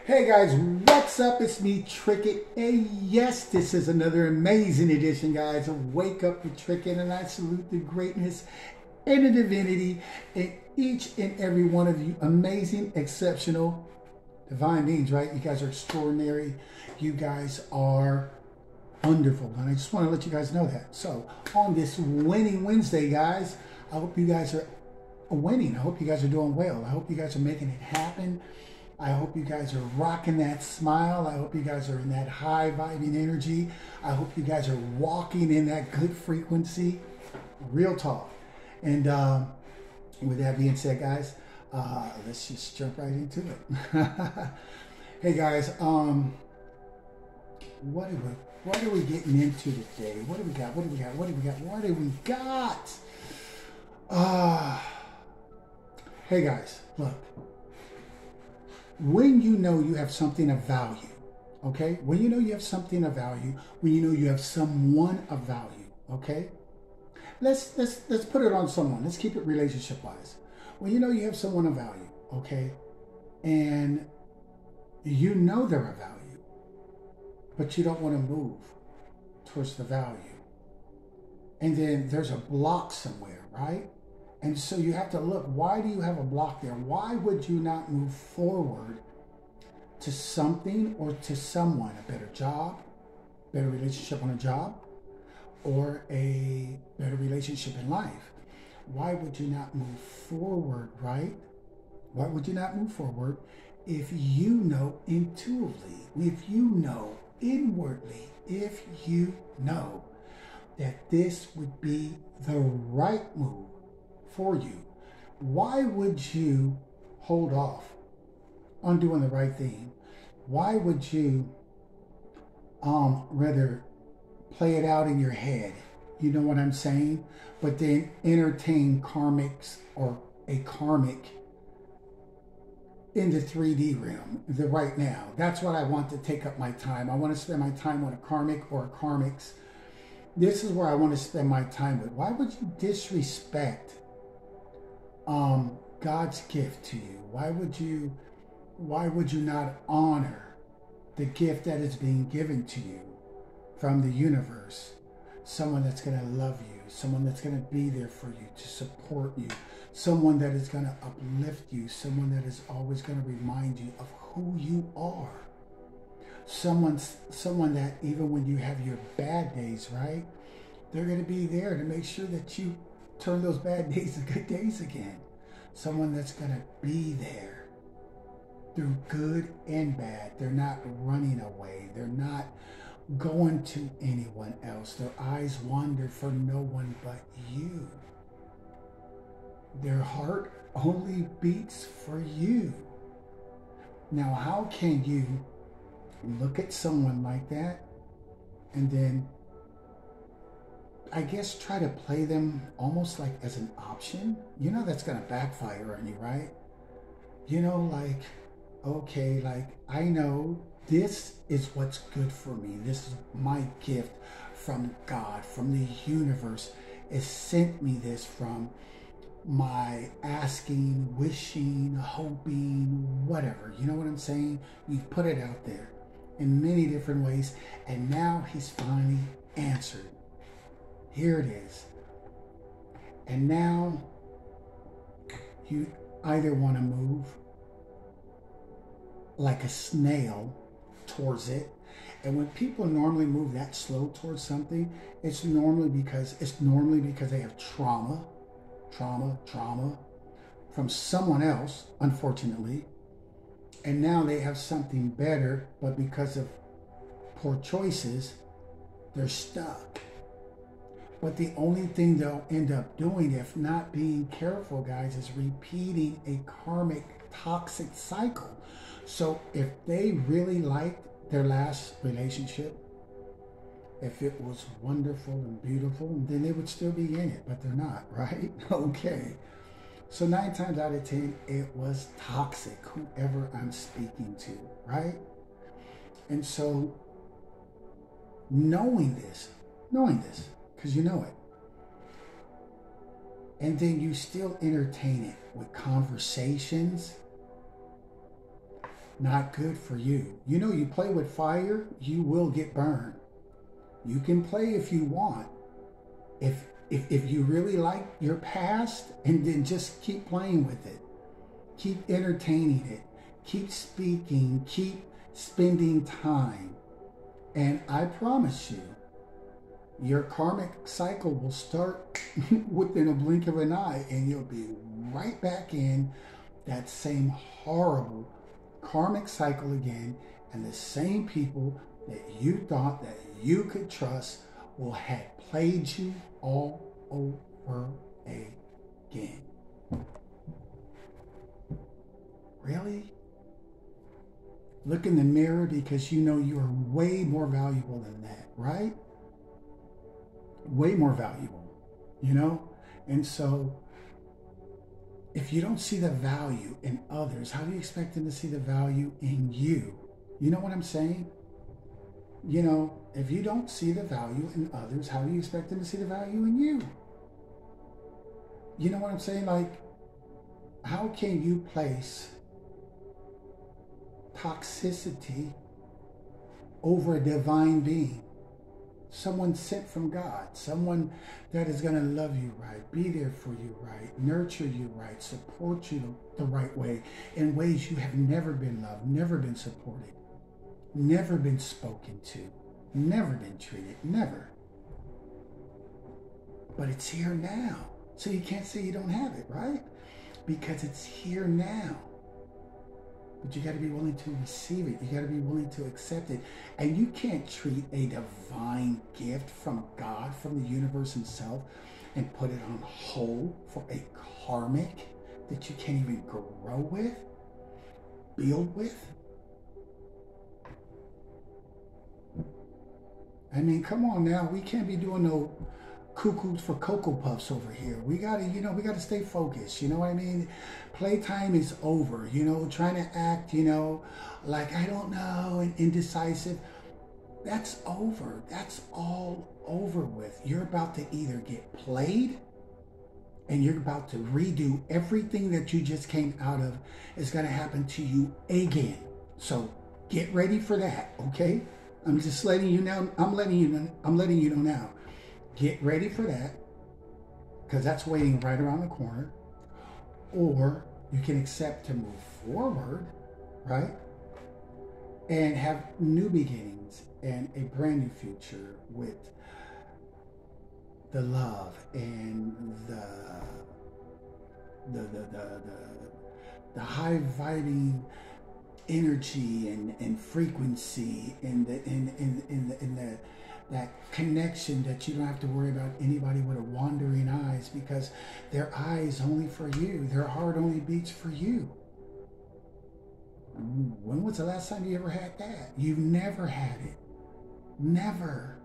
Hey guys, what's up? It's me, Trickett. And yes, this is another amazing edition, guys, of Wake Up with Trickett. And I salute the greatness and the divinity in each and every one of you. Amazing, exceptional, divine beings, right? You guys are extraordinary. You guys are wonderful. And I just want to let you guys know that. So, on this Winning Wednesday, guys, I hope you guys are winning. I hope you guys are doing well. I hope you guys are making it happen. I hope you guys are rocking that smile. I hope you guys are in that high vibing energy. I hope you guys are walking in that good frequency. Real talk. And with that being said, guys, let's just jump right into it. Hey guys, what are we getting into today? What do we got? Hey guys, look. When you know you have something of value, okay? When you know you have something of value, when you know you have someone of value, okay? Let's put it on someone. Let's keep it relationship-wise. When you know you have someone of value, okay? And you know they're of value, but you don't want to move towards the value. And then there's a block somewhere, right? And so you have to look, why do you have a block there? Why would you not move forward to something or to someone? A better job, better relationship on a job, or a better relationship in life? Why would you not move forward, right? Why would you not move forward if you know intuitively, if you know inwardly, if you know that this would be the right move for you? Why would you hold off on doing the right thing? Why would you rather play it out in your head? You know what I'm saying? But then entertain karmics or a karmic in the 3D realm, the right now. That's what I want to take up my time. I want to spend my time on a karmic or a karmics. This is where I want to spend my time with. Why would you disrespect God's gift to you? Why would you not honor the gift that is being given to you from the universe? Someone that's going to love you, someone that's going to be there for you, to support you, someone that is going to uplift you, someone that is always going to remind you of who you are. Someone that even when you have your bad days, right, they're going to be there to make sure that you turn those bad days to good days again. Someone that's going to be there through good and bad. They're not running away. They're not going to anyone else. Their eyes wander for no one but you. Their heart only beats for you. Now, how can you look at someone like that and then, I guess, try to play them almost like as an option? You know that's going to backfire on you, right? You know, like, okay, like, I know this is what's good for me. This is my gift from God, from the universe. It sent me this from my asking, wishing, hoping, whatever. You know what I'm saying? We've put it out there in many different ways, and now he's finally answered. Here it is. And now you either want to move like a snail towards it. And when people normally move that slow towards something, it's normally because they have trauma from someone else, unfortunately. And now they have something better, but because of poor choices, they're stuck. But the only thing they'll end up doing, if not being careful, guys, is repeating a karmic toxic cycle. So if they really liked their last relationship, if it was wonderful and beautiful, then they would still be in it, but they're not, right? Okay. So 9 times out of 10, it was toxic, whoever I'm speaking to, right? And so knowing this, because you know it, and then you still entertain it with conversations, Not good for you. You know, you play with fire, you will get burned. You can play if you want. If you really like your past, and then just keep playing with it. Keep entertaining it. Keep speaking. Keep spending time. And I promise you, your karmic cycle will start within a blink of an eye, and you'll be right back in that same horrible karmic cycle again, and the same people that you thought that you could trust will have played you all over again. Really? Look in the mirror, because you know you are way more valuable than that, right? Way more valuable, you know? And so, if you don't see the value in others, how do you expect them to see the value in you? You know what I'm saying? You know, if you don't see the value in others, how do you expect them to see the value in you? You know what I'm saying? Like, how can you place toxicity over a divine being? Someone sent from God, someone that is going to love you right, be there for you right, nurture you right, support you the right way, in ways you have never been loved, never been supported, never been spoken to, never been treated, never. But it's here now. So you can't say you don't have it, right? Because it's here now. But you got to be willing to receive it. You got to be willing to accept it. And you can't treat a divine gift from God, from the universe himself, and put it on hold for a karmic that you can't even grow with, build with. I mean, come on now. We can't be doing no cuckoos for Cocoa Puffs over here. We gotta, we gotta stay focused. You know what I mean? Playtime is over. Trying to act, like I don't know and indecisive. That's over. That's all over with. You're about to either get played, and you're about to redo everything that you just came out of. Is gonna happen to you again. So get ready for that. Okay? I'm just letting you know. I'm letting you know now. Get ready for that, because that's waiting right around the corner. Or you can accept to move forward, right? And have new beginnings and a brand new future with the love and the high vibing energy and frequency and that connection, that you don't have to worry about anybody with a wandering eyes, because their eyes only for you, their heart only beats for you. When was the last time you ever had that? You've never had it. Never.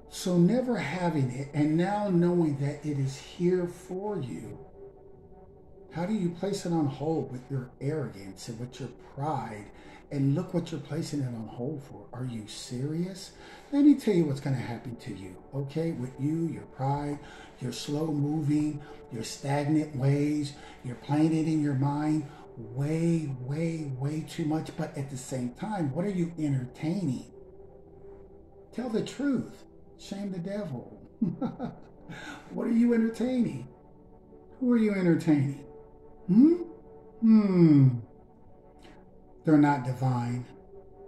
So never having it, and now knowing that it is here for you, how do you place it on hold with your arrogance and with your pride? And look what you're placing it on hold for. Are you serious? Let me tell you what's going to happen to you, okay? With you, your pride, your slow moving, your stagnant ways, you're playing it in your mind way, way, way too much. But at the same time, what are you entertaining? Tell the truth. Shame the devil. What are you entertaining? Who are you entertaining? They're not divine.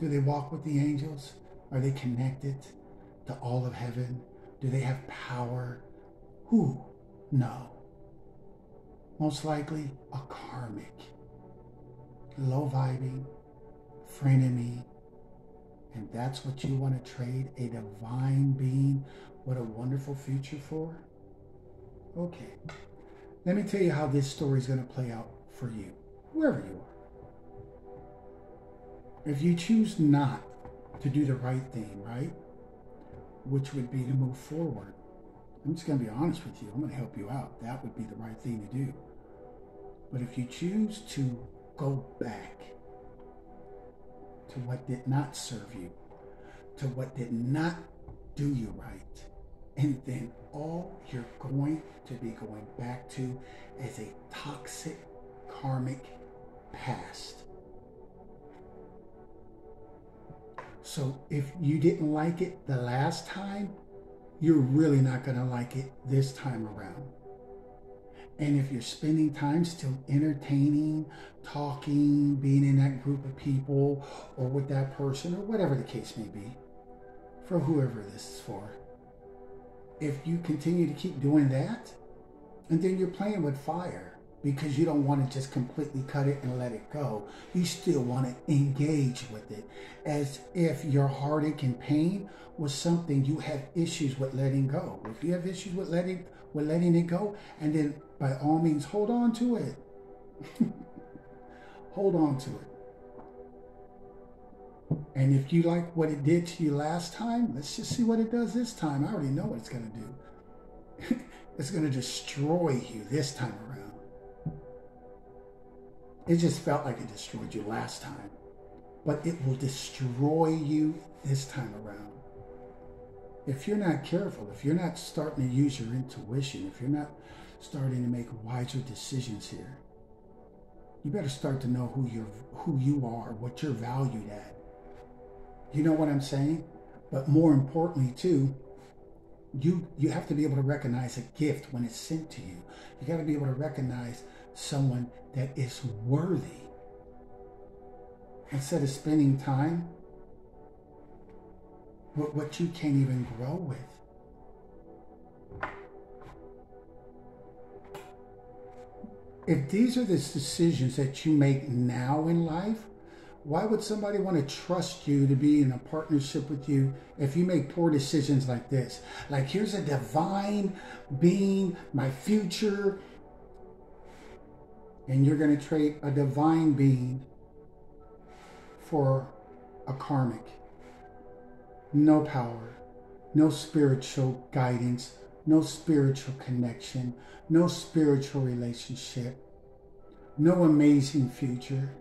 Do they walk with the angels? Are they connected to all of heaven? Do they have power? Who? No. Most likely a karmic, low vibing, frenemy. And that's what you want to trade a divine being with a wonderful future for? Okay. Let me tell you how this story is going to play out for you, whoever you are. If you choose not to do the right thing, right, which would be to move forward, I'm just going to be honest with you. I'm going to help you out. That would be the right thing to do. But if you choose to go back to what did not serve you, to what did not do you right, and then all you're going to be going back to is a toxic karmic past. So if you didn't like it the last time, you're really not going to like it this time around. And if you're spending time still entertaining, talking, being in that group of people or with that person or whatever the case may be, for whoever this is for, if you continue to keep doing that, and then you're playing with fire because you don't want to just completely cut it and let it go. You still want to engage with it as if your heartache and pain was something you have issues with letting go. If you have issues with letting it go, and then by all means, hold on to it. Hold on to it. And if you like what it did to you last time, let's just see what it does this time. I already know what it's going to do. It's going to destroy you this time around. It just felt like it destroyed you last time. But it will destroy you this time around. If you're not careful, if you're not starting to use your intuition, if you're not starting to make wiser decisions here, you better start to know who you are, what you're valued at. You know what I'm saying? But more importantly, too, you have to be able to recognize a gift when it's sent to you. You got to be able to recognize someone that is worthy. Instead of spending time with what you can't even grow with. If these are the decisions that you make now in life, why would somebody want to trust you to be in a partnership with you if you make poor decisions like this? Like, here's a divine being, my future, and you're going to trade a divine being for a karmic. No power, no spiritual guidance, no spiritual connection, no spiritual relationship, no amazing future.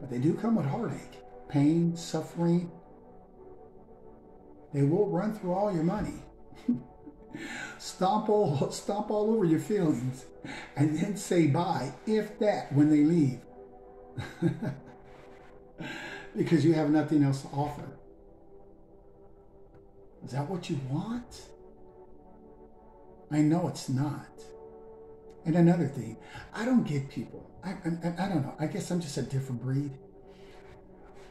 But they do come with heartache, pain, suffering. They will run through all your money. Stomp all over your feelings, and then say bye, if that, when they leave. Because you have nothing else to offer. Is that what you want? I know it's not. And another thing, I don't get people. I don't know. I guess I'm just a different breed.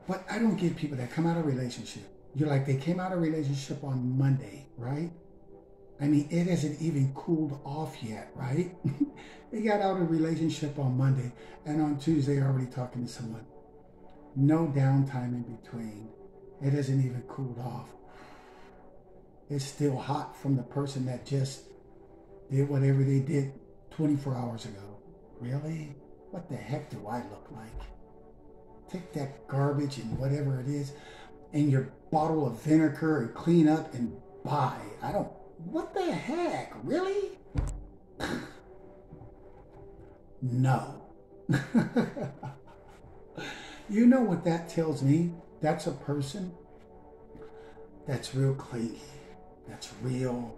But I don't get people that come out of a relationship. You're like, they came out of a relationship on Monday, right? I mean, it hasn't even cooled off yet, right? They got out of a relationship on Monday, and on Tuesday they're already talking to someone. No downtime in between. It hasn't even cooled off. It's still hot from the person that just did whatever they did 24 hours ago. Really? What the heck do I look like? Take that garbage and whatever it is and your bottle of vinegar and clean up and buy. What the heck? Really? No. You know what that tells me? That's a person that's real clingy. That's real.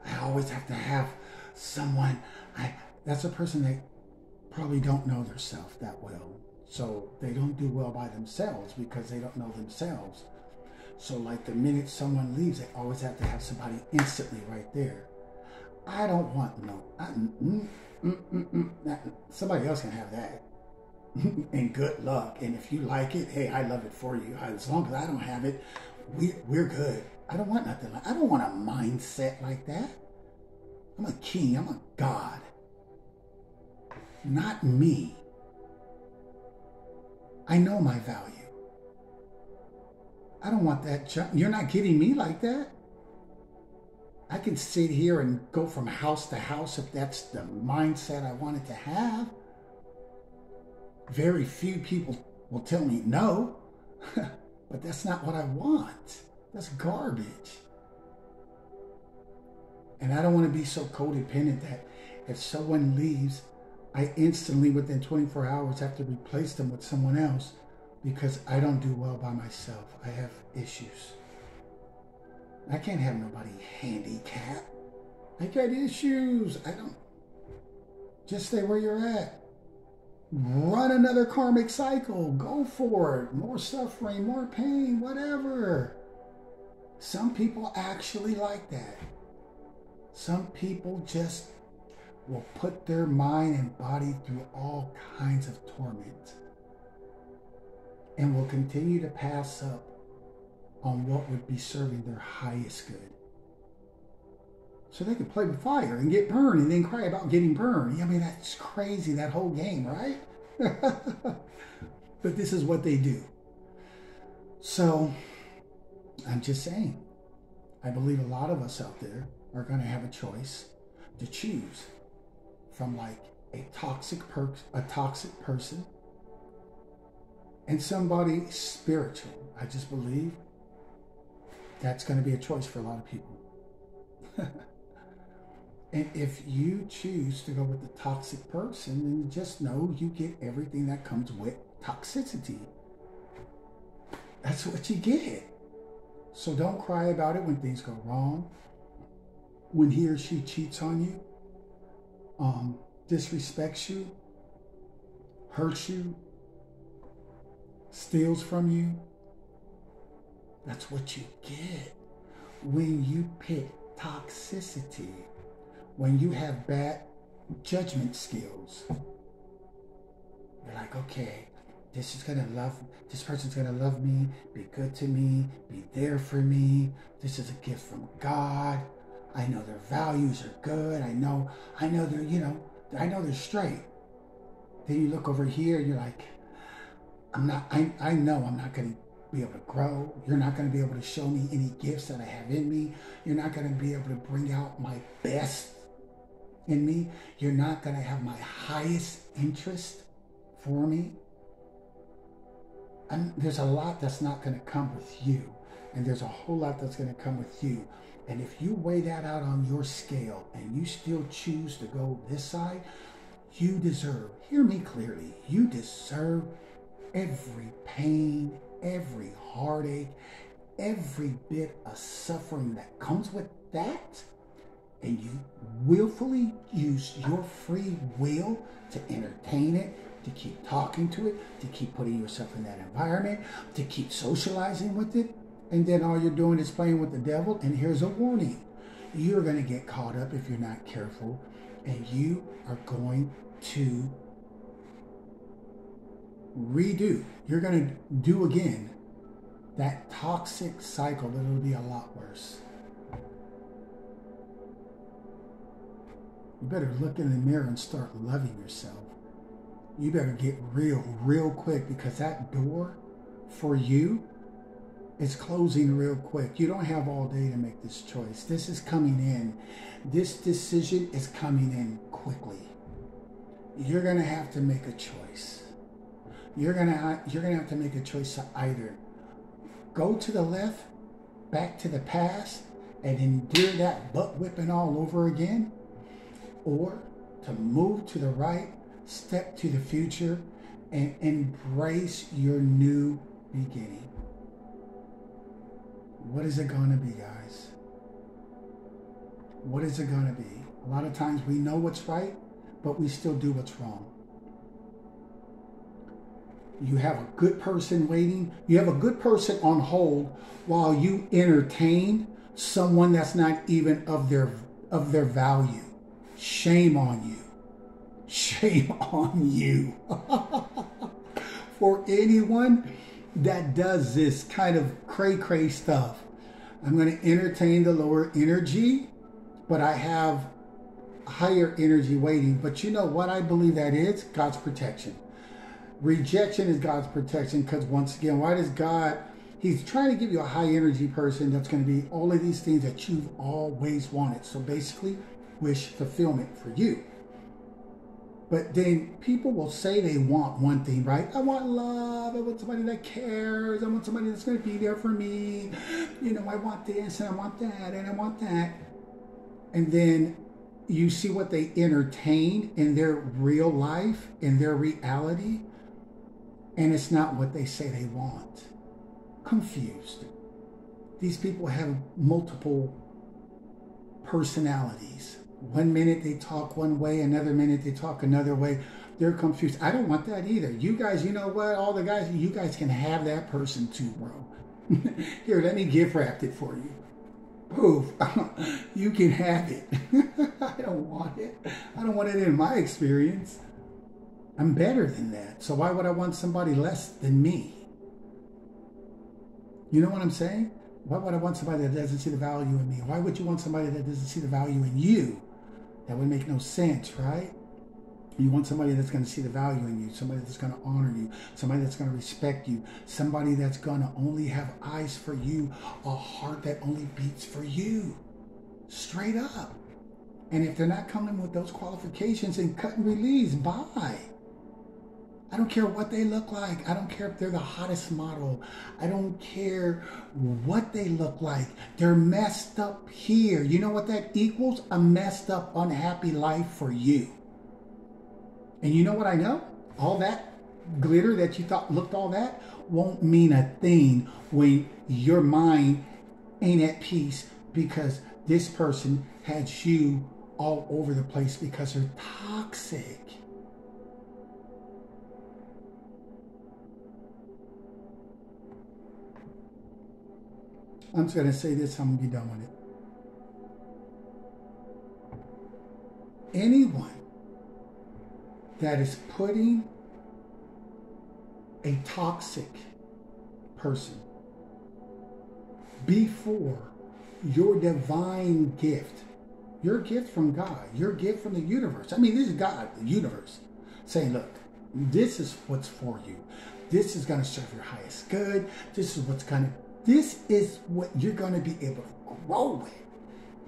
I always have to have someone. That's a person that probably don't know themselves that well. So they don't do well by themselves because they don't know themselves. So like the minute someone leaves, they always have to have somebody instantly right there. I don't want somebody else can have that. And good luck. And if you like it, hey, I love it for you. As long as I don't have it, we're good. I don't want nothing I don't want a mindset like that. I'm a king. I'm a god. Not me. I know my value. I don't want that junk. You're not getting me like that. I can sit here and go from house to house if that's the mindset I wanted to have. Very few people will tell me no, but that's not what I want. That's garbage. And I don't want to be so codependent that if someone leaves, I instantly, within 24 hours, have to replace them with someone else because I don't do well by myself. I have issues. I can't have nobody handicapped. I got issues. I don't. Just stay where you're at. Run another karmic cycle. Go for it. More suffering, more pain, whatever. Some people actually like that. Some people just will put their mind and body through all kinds of torment and will continue to pass up on what would be serving their highest good. So they can play with fire and get burned and then cry about getting burned. I mean, that's crazy, that whole game, right? But this is what they do. So I'm just saying, I believe a lot of us out there are going to have a choice to choose from like a toxic person and somebody spiritual. I just believe that's going to be a choice for a lot of people. And if you choose to go with the toxic person, then just know you get everything that comes with toxicity. That's what you get. So don't cry about it when things go wrong. When he or she cheats on you, disrespects you, hurts you, steals from you. That's what you get when you pick toxicity. When you have bad judgment skills, you're like, okay, this person's gonna love me, be good to me, be there for me. This is a gift from God. I know their values are good. I know they're, I know they're straight. Then you look over here, you're like, I know I'm not gonna be able to grow. You're not gonna be able to show me any gifts that I have in me. You're not gonna be able to bring out my best in me. You're not going to have my highest interest for me. There's a lot that's not going to come with you. And there's a whole lot that's going to come with you. And if you weigh that out on your scale and you still choose to go this side, you deserve, hear me clearly, you deserve every pain, every heartache, every bit of suffering that comes with that. And you willfully use your free will to entertain it, to keep talking to it, to keep putting yourself in that environment, to keep socializing with it, and then all you're doing is playing with the devil. And here's a warning. You're going to get caught up if you're not careful, and you are going to redo. You're going to do again that toxic cycle, but it'll be a lot worse. You better look in the mirror and start loving yourself. You better get real quick, because that door for you is closing real quick. You don't have all day to make this choice. This is coming in. This decision is coming in quickly. You're going to have to make a choice. You're going to have to make a choice to either go to the left, back to the past, and endure that butt whipping all over again, or to move to the right, step to the future, and embrace your new beginning. What is it going to be, guys? What is it going to be? A lot of times we know what's right, but we still do what's wrong. You have a good person waiting. You have a good person on hold while you entertain someone that's not even of their value. Shame on you. Shame on you. For anyone that does this kind of cray-cray stuff. I'm going to entertain the lower energy, but I have higher energy waiting. But you know what I believe that is? God's protection. Rejection is God's protection, because once again, why does God, he's trying to give you a high energy person that's going to be all of these things that you've always wanted. So basically, wish fulfillment for you. But then people will say they want one thing, right? I want love. I want somebody that cares. I want somebody that's going to be there for me. I want this and I want that and I want that. And then you see what they entertain in their real life, in their reality, and it's not what they say they want. Confused. These people have multiple personalities. One minute they talk one way, another minute they talk another way. They're confused. I don't want that either. You guys, you know what? All the guys, you guys can have that person too, bro. Here, let me gift wrap it for you. Poof. You can have it. I don't want it. I don't want it in my experience. I'm better than that. So why would I want somebody less than me? You know what I'm saying? Why would I want somebody that doesn't see the value in me? Why would you want somebody that doesn't see the value in you? That would make no sense, right? You want somebody that's going to see the value in you, somebody that's going to honor you, somebody that's going to respect you, somebody that's going to only have eyes for you, a heart that only beats for you. Straight up. And if they're not coming with those qualifications, then cut and release, bye. I don't care what they look like. I don't care if they're the hottest model. I don't care what they look like. They're messed up here. You know what that equals? A messed up, unhappy life for you. And you know what I know? All that glitter that you thought looked all that won't mean a thing when your mind ain't at peace because this person has you all over the place because they're toxic. I'm just going to say this, I'm going to be done with it. Anyone that is putting a toxic person before your divine gift, your gift from God, your gift from the universe. I mean, this is God, the universe, saying, look, this is what's for you. This is going to serve your highest good. This is what you're going to be able to grow with.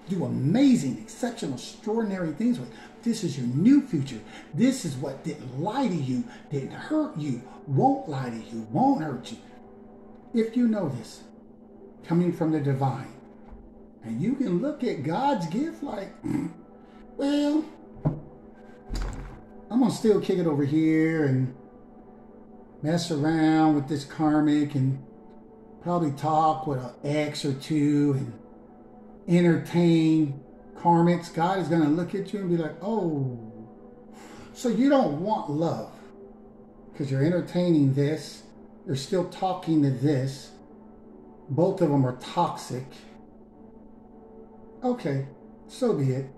Do amazing, exceptional, extraordinary things with. This is your new future. This is what didn't lie to you, didn't hurt you, won't lie to you, won't hurt you. If you know this, coming from the divine, and you can look at God's gift like, well, I'm going to still kick it over here and mess around with this karmic and probably talk with an ex or two and entertain karmics. God is going to look at you and be like, oh, so you don't want love because you're entertaining this. You're still talking to this. Both of them are toxic. Okay, so be it.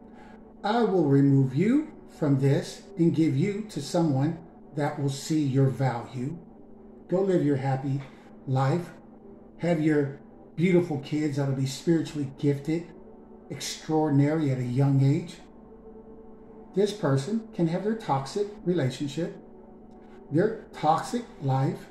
I will remove you from this and give you to someone that will see your value. Go live your happy life. Have your beautiful kids that'll be spiritually gifted, extraordinary at a young age. This person can have their toxic relationship, their toxic life,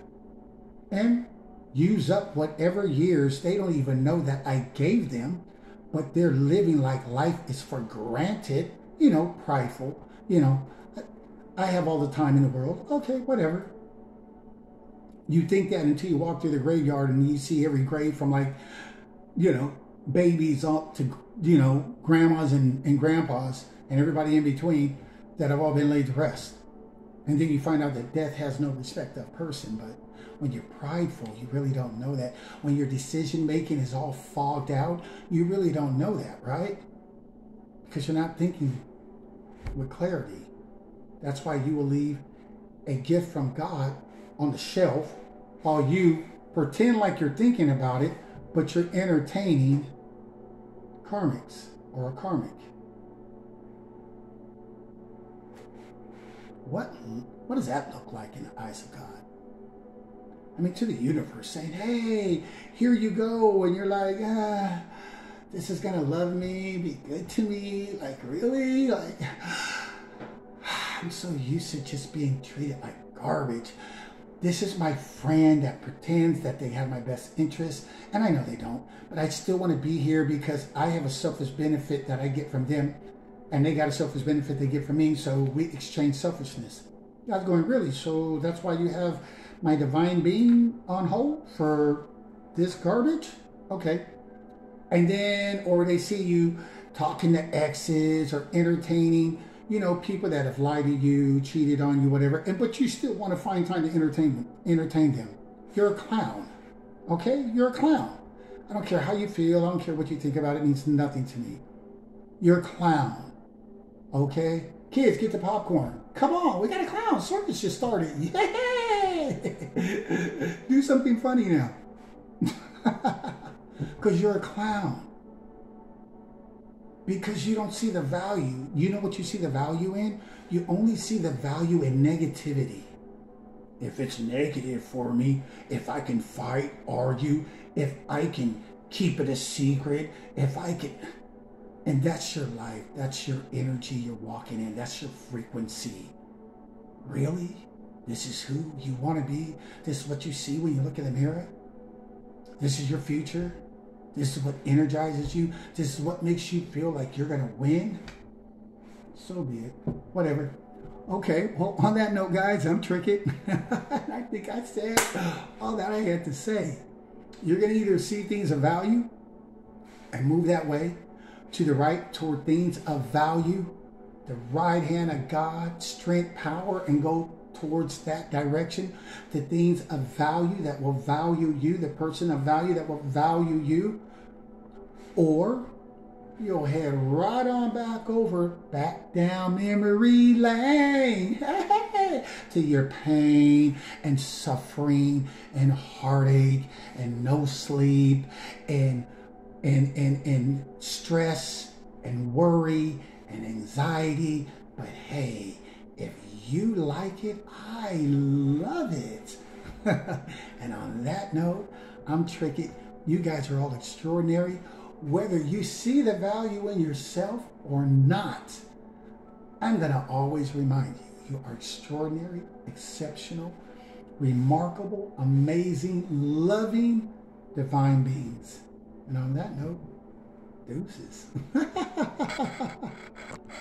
and use up whatever years they don't even know that I gave them, but they're living like life is for granted, prideful, I have all the time in the world. Okay, whatever. You think that until you walk through the graveyard and you see every grave from babies up to, grandmas and grandpas and everybody in between that have all been laid to rest. And then you find out that death has no respect of person. But when you're prideful, you really don't know that. When your decision making is all fogged out, you really don't know that, right? Because you're not thinking with clarity. That's why you will leave a gift from God on the shelf while you pretend like you're thinking about it, but you're entertaining karmics or a karmic. What does that look like in the eyes of God? I mean, to the universe saying, hey, here you go. And you're like, this is going to love me, be good to me. Like, really? Like, I'm so used to just being treated like garbage. This is my friend that pretends that they have my best interest. And I know they don't. But I still want to be here because I have a selfish benefit that I get from them. And they got a selfish benefit they get from me. So we exchange selfishness. God's going, really? So that's why you have my divine being on hold for this garbage? Okay. And then, or they see you talking to exes or entertaining, people that have lied to you, cheated on you, whatever. But you still want to find time to entertain them. You're a clown. Okay? You're a clown. I don't care how you feel. I don't care what you think about it. It means nothing to me. You're a clown. Okay? Kids, get the popcorn. Come on, we got a clown. Circus just started. Yay! Do something funny now. Because you're a clown. Because you don't see the value. You know what you see the value in? You only see the value in negativity. If it's negative for me, if I can fight, argue, if I can keep it a secret, if I can... And that's your life. That's your energy you're walking in. That's your frequency. Really? This is who you want to be? This is what you see when you look in the mirror? This is your future? This is what energizes you? This is what makes you feel like you're going to win? So be it. Whatever. Okay, well, on that note, guys, I'm Trickett. I think I said all that I had to say. You're going to either see things of value and move that way to the right toward things of value, the right hand of God, strength, power, and go towards that direction, the things of value that will value you, the person of value that will value you, or you'll head right on back down memory lane to your pain and suffering and heartache and no sleep and stress and worry and anxiety. But hey, if you like it, I love it. And on that note, I'm Trickett. You guys are all extraordinary. Whether you see the value in yourself or not, I'm going to always remind you, you are extraordinary, exceptional, remarkable, amazing, loving, divine beings. And on that note, deuces.